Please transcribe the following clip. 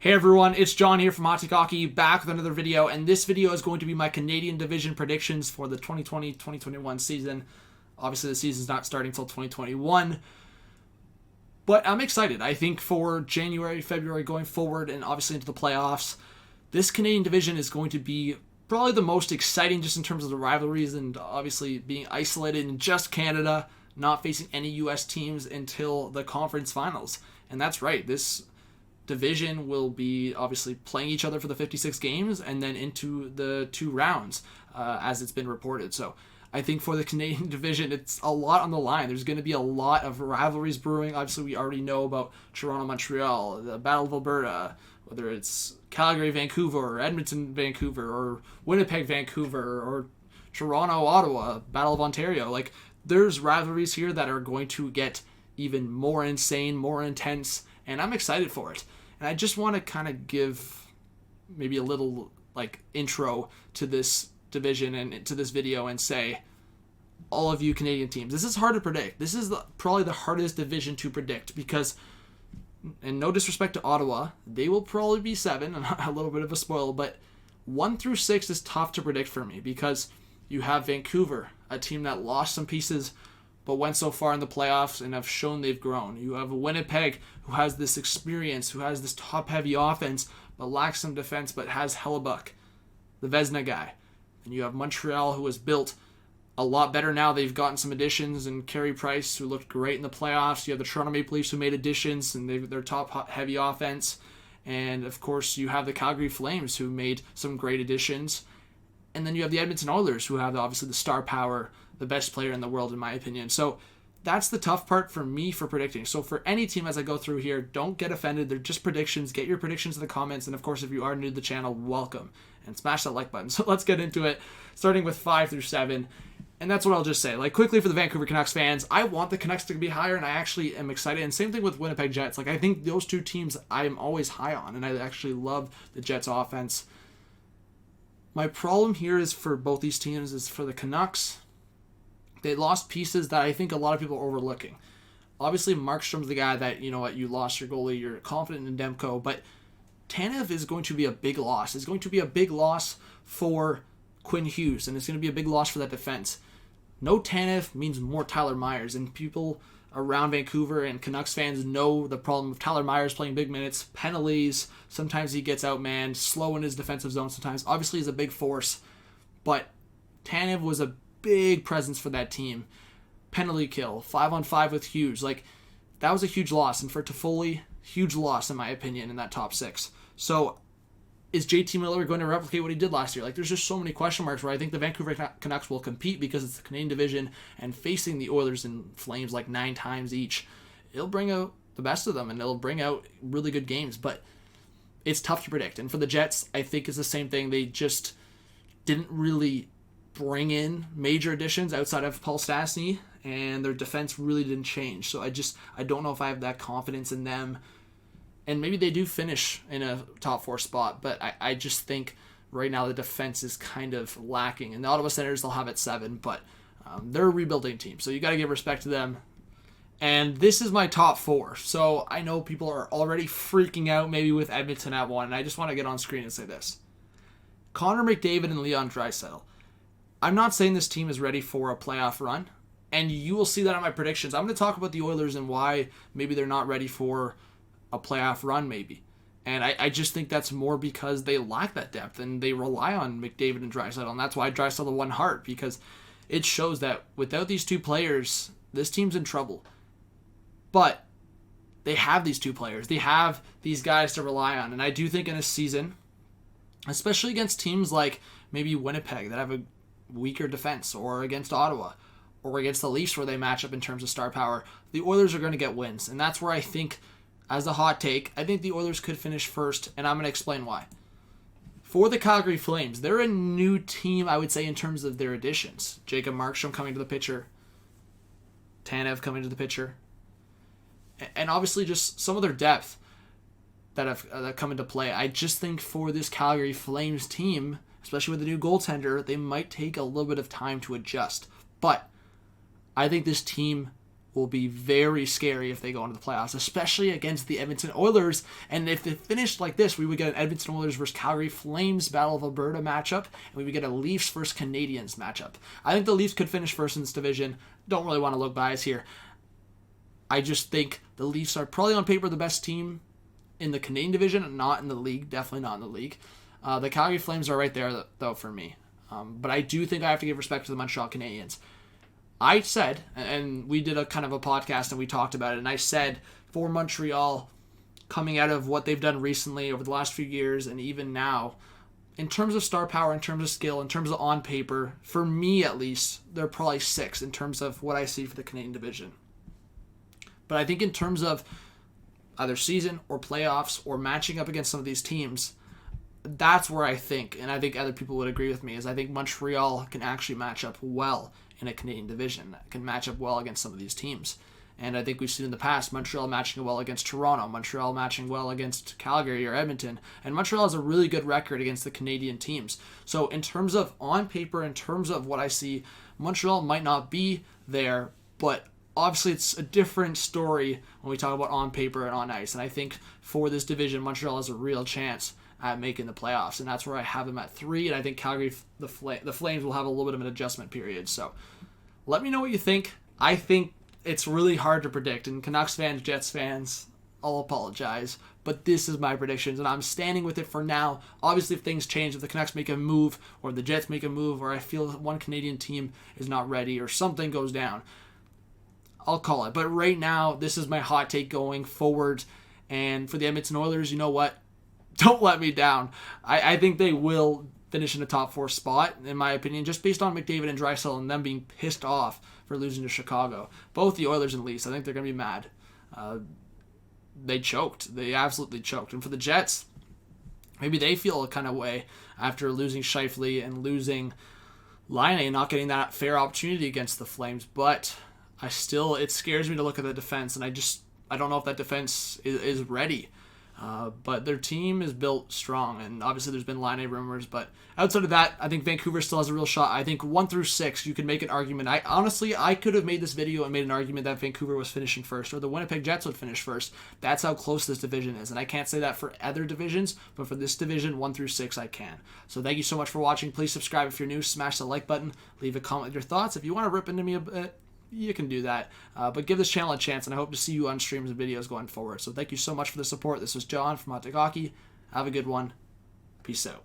Hey everyone, it's John here from Untitled Hockey, back with another video, and this video is going to be my Canadian division predictions for the 2020-2021 season. Obviously the season's not starting until 2021, but I'm excited. I think for January, February going forward, and obviously into the playoffs, this Canadian division is going to be probably the most exciting just in terms of the rivalries and obviously being isolated in just Canada, not facing any US teams until the conference finals. And that's right, this division will be obviously playing each other for the 56 games and then into the 2 rounds as it's been reported. So I think for the Canadian division, it's a lot on the line. There's going to be a lot of rivalries brewing. Obviously, we already know about Toronto, Montreal, the Battle of Alberta, whether it's Calgary, Vancouver, or Edmonton, Vancouver, or Winnipeg, Vancouver, or Toronto, Ottawa, Battle of Ontario. Like, there's rivalries here that are going to get even more insane, more intense, and I'm excited for it. And I just want to kind of give maybe a little intro to this division and to this video and say, all of you Canadian teams, this is hard to predict. This is probably the hardest division to predict because, and no disrespect to Ottawa, they will probably be 7, and a little bit of a spoil, but 1 through 6 is tough to predict for me because you have Vancouver, a team that lost some pieces but went so far in the playoffs and have shown they've grown. You have Winnipeg, who has this experience, who has this top-heavy offense, but lacks some defense, but has Hellebuck, the Vezina guy. And you have Montreal, who has built a lot better now. They've gotten some additions, and Carey Price, who looked great in the playoffs. You have the Toronto Maple Leafs, who made additions, and they're top-heavy offense. And, of course, you have the Calgary Flames, who made some great additions. And then you have the Edmonton Oilers, who have obviously the star power, the best player in the world, in my opinion. So that's the tough part for me for predicting. So for any team as I go through here, don't get offended. They're just predictions. Get your predictions in the comments. And of course, if you are new to the channel, welcome. And smash that like button. So let's get into it, starting with 5 through 7. And that's what I'll just say. Quickly for the Vancouver Canucks fans, I want the Canucks to be higher, and I actually am excited. And same thing with Winnipeg Jets. I think those 2 teams I am always high on, and I actually love the Jets offense. My problem here is for both these teams is for the Canucks. They lost pieces that I think a lot of people are overlooking. Obviously, Markstrom's the guy that, you lost your goalie, you're confident in Demko, but Tanev is going to be a big loss. It's going to be a big loss for Quinn Hughes, and it's going to be a big loss for that defense. No Tanev means more Tyler Myers, and people around Vancouver and Canucks fans know the problem of Tyler Myers playing big minutes, penalties, sometimes he gets outmanned, slow in his defensive zone sometimes. Obviously, he's a big force, but Tanev was a big presence for that team. Penalty kill, 5-on-5 with Hughes. That was a huge loss. And for Toffoli, huge loss in my opinion in that top 6. So is JT Miller going to replicate what he did last year? There's just so many question marks where I think the Vancouver Canucks will compete because it's the Canadian division and facing the Oilers and Flames 9 times each. It'll bring out the best of them and it'll bring out really good games, but it's tough to predict. And for the Jets, I think it's the same thing. They just didn't really bring in major additions outside of Paul Stastny, and their defense really didn't change. So I don't know if I have that confidence in them. And maybe they do finish in a top 4 spot, but I just think right now the defense is kind of lacking. And the Ottawa Senators, they'll have it 7, but they're a rebuilding team, so you got to give respect to them. And this is my top 4. So I know people are already freaking out maybe with Edmonton at 1, and I just want to get on screen and say this. Connor McDavid and Leon Draisaitl. I'm not saying this team is ready for a playoff run, and you will see that on my predictions. I'm going to talk about the Oilers and why maybe they're not ready for a playoff run maybe. And I just think that's more because they lack that depth, and they rely on McDavid and Draisaitl, and that's why Draisaitl won Hart, because it shows that without these 2 players, this team's in trouble. But they have these 2 players. They have these guys to rely on, and I do think in a season, especially against teams like maybe Winnipeg that have a weaker defense, or against Ottawa, or against the Leafs where they match up in terms of star power, the Oilers are going to get wins. And that's where I think, as a hot take, I think the Oilers could finish first, and I'm going to explain why. For the Calgary Flames, they're a new team, I would say, in terms of their additions. Jacob Markstrom coming to the picture, Tanev coming to the picture, and obviously just some of their depth that have come into play. I just think for this Calgary Flames team, especially with the new goaltender, they might take a little bit of time to adjust. But I think this team will be very scary if they go into the playoffs, especially against the Edmonton Oilers. And if they finished like this, we would get an Edmonton Oilers versus Calgary Flames Battle of Alberta matchup, and we would get a Leafs versus Canadiens matchup. I think the Leafs could finish first in this division. Don't really want to look biased here. I just think the Leafs are probably on paper the best team in the Canadian division, and not in the league. Definitely not in the league. The Calgary Flames are right there, though, for me. But I do think I have to give respect to the Montreal Canadiens. I said, and we did a kind of a podcast and we talked about it, and I said for Montreal, coming out of what they've done recently over the last few years and even now, in terms of star power, in terms of skill, in terms of on paper, for me at least, they're probably 6 in terms of what I see for the Canadian division. But I think in terms of either season or playoffs or matching up against some of these teams, that's where I think, and I think other people would agree with me, is I think Montreal can actually match up well in a Canadian division, can match up well against some of these teams. And I think we've seen in the past Montreal matching well against Toronto, Montreal matching well against Calgary or Edmonton, and Montreal has a really good record against the Canadian teams. So in terms of on paper, in terms of what I see, Montreal might not be there, but obviously it's a different story when we talk about on paper and on ice. And I think for this division, Montreal has a real chance at making the playoffs, and that's where I have them at 3, and I think Calgary, the Flames will have a little bit of an adjustment period. So let me know what you think. I think it's really hard to predict, and Canucks fans, Jets fans, I'll apologize, but this is my predictions, and I'm standing with it for now. Obviously, if things change, if the Canucks make a move, or the Jets make a move, or I feel that one Canadian team is not ready, or something goes down, I'll call it. But right now, this is my hot take going forward, and for the Edmonton Oilers, you know what? Don't let me down. I think they will finish in the top 4 spot, in my opinion, just based on McDavid and Draisaitl and them being pissed off for losing to Chicago. Both the Oilers and Leafs, I think they're going to be mad. They choked. They absolutely choked. And for the Jets, maybe they feel a kind of way after losing Scheifele and losing Laine and not getting that fair opportunity against the Flames. But it scares me to look at the defense, and I don't know if that defense is ready. But their team is built strong, and obviously there's been Laine rumors, but outside of that, I think Vancouver still has a real shot. I think 1 through 6, you can make an argument. I could have made this video and made an argument that Vancouver was finishing first, or the Winnipeg Jets would finish first. That's how close this division is, and I can't say that for other divisions, but for this division, 1 through 6, I can. So thank you so much for watching. Please subscribe if you're new, smash the like button, leave a comment with your thoughts. If you want to rip into me a bit, you can do that. But give this channel a chance, and I hope to see you on streams and videos going forward. So thank you so much for the support. This was John from Untitled Hockey. Have a good one. Peace out.